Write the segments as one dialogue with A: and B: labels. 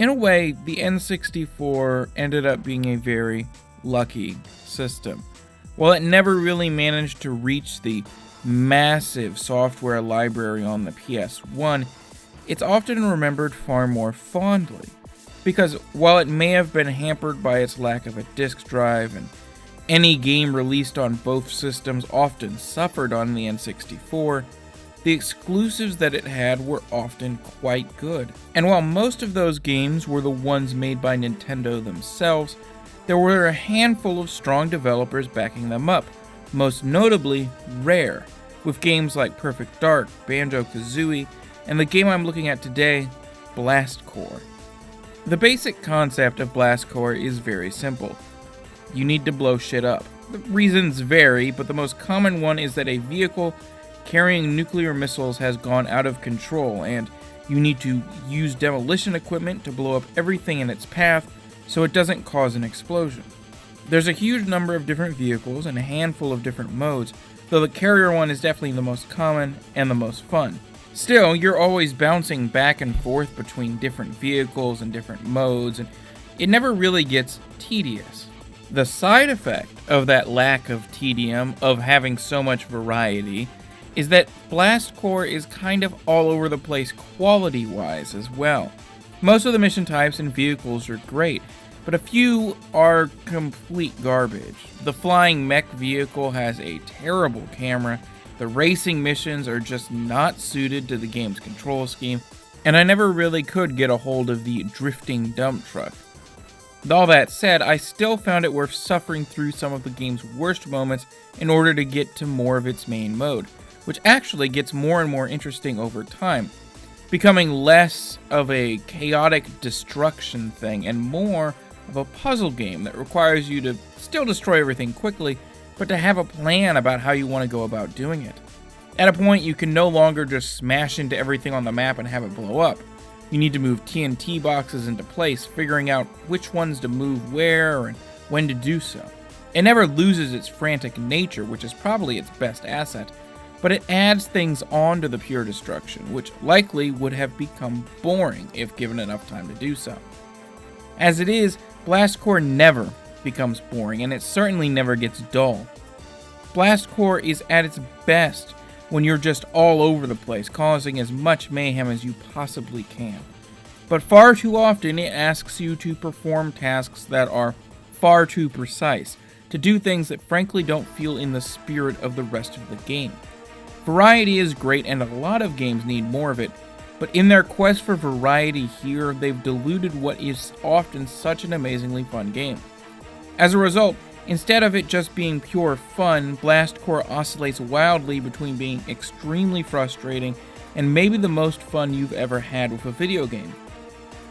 A: In a way, the N64 ended up being a very lucky system. While it never really managed to reach the massive software library on the PS1, it's often remembered far more fondly. Because while it may have been hampered by its lack of a disk drive, and any game released on both systems often suffered on the N64, the exclusives that it had were often quite good. And while most of those games were the ones made by Nintendo themselves, there were a handful of strong developers backing them up, most notably Rare, with games like Perfect Dark, Banjo-Kazooie, and the game I'm looking at today, Blast Corps. The basic concept of Blast Corps is very simple. You need to blow shit up. The reasons vary, but the most common one is that a vehicle carrying nuclear missiles has gone out of control, and you need to use demolition equipment to blow up everything in its path so it doesn't cause an explosion. There's a huge number of different vehicles and a handful of different modes, though the carrier one is definitely the most common and the most fun. Still, you're always bouncing back and forth between different vehicles and different modes, and it never really gets tedious. The side effect of that lack of tedium, of having so much variety, is that Blast Corps is kind of all over the place quality-wise as well. Most of the mission types and vehicles are great, but a few are complete garbage. The flying mech vehicle has a terrible camera, the racing missions are just not suited to the game's control scheme, and I never really could get a hold of the drifting dump truck. With all that said, I still found it worth suffering through some of the game's worst moments in order to get to more of its main mode, which actually gets more and more interesting over time, becoming less of a chaotic destruction thing and more of a puzzle game that requires you to still destroy everything quickly, but to have a plan about how you want to go about doing it. At a point, you can no longer just smash into everything on the map and have it blow up. You need to move TNT boxes into place, figuring out which ones to move where and when to do so. It never loses its frantic nature, which is probably its best asset, but it adds things onto the pure destruction, which likely would have become boring if given enough time to do so. As it is, Blast Corps never becomes boring, and it certainly never gets dull. Blast Corps is at its best when you're just all over the place, causing as much mayhem as you possibly can. But far too often it asks you to perform tasks that are far too precise, to do things that frankly don't feel in the spirit of the rest of the game. Variety is great, and a lot of games need more of it, but in their quest for variety here, they've diluted what is often such an amazingly fun game. As a result, instead of it just being pure fun, Blast Corps oscillates wildly between being extremely frustrating and maybe the most fun you've ever had with a video game.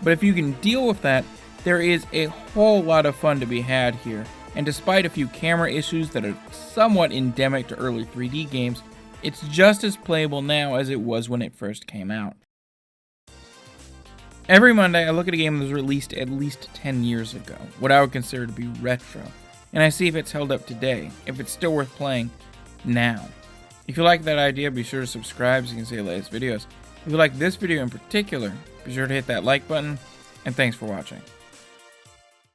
A: But if you can deal with that, there is a whole lot of fun to be had here, and despite a few camera issues that are somewhat endemic to early 3D games, it's just as playable now as it was when it first came out. Every Monday, I look at a game that was released at least 10 years ago, what I would consider to be retro, and I see if it's held up today, if it's still worth playing now. If you like that idea, be sure to subscribe so you can see the latest videos. If you like this video in particular, be sure to hit that like button, and thanks for watching.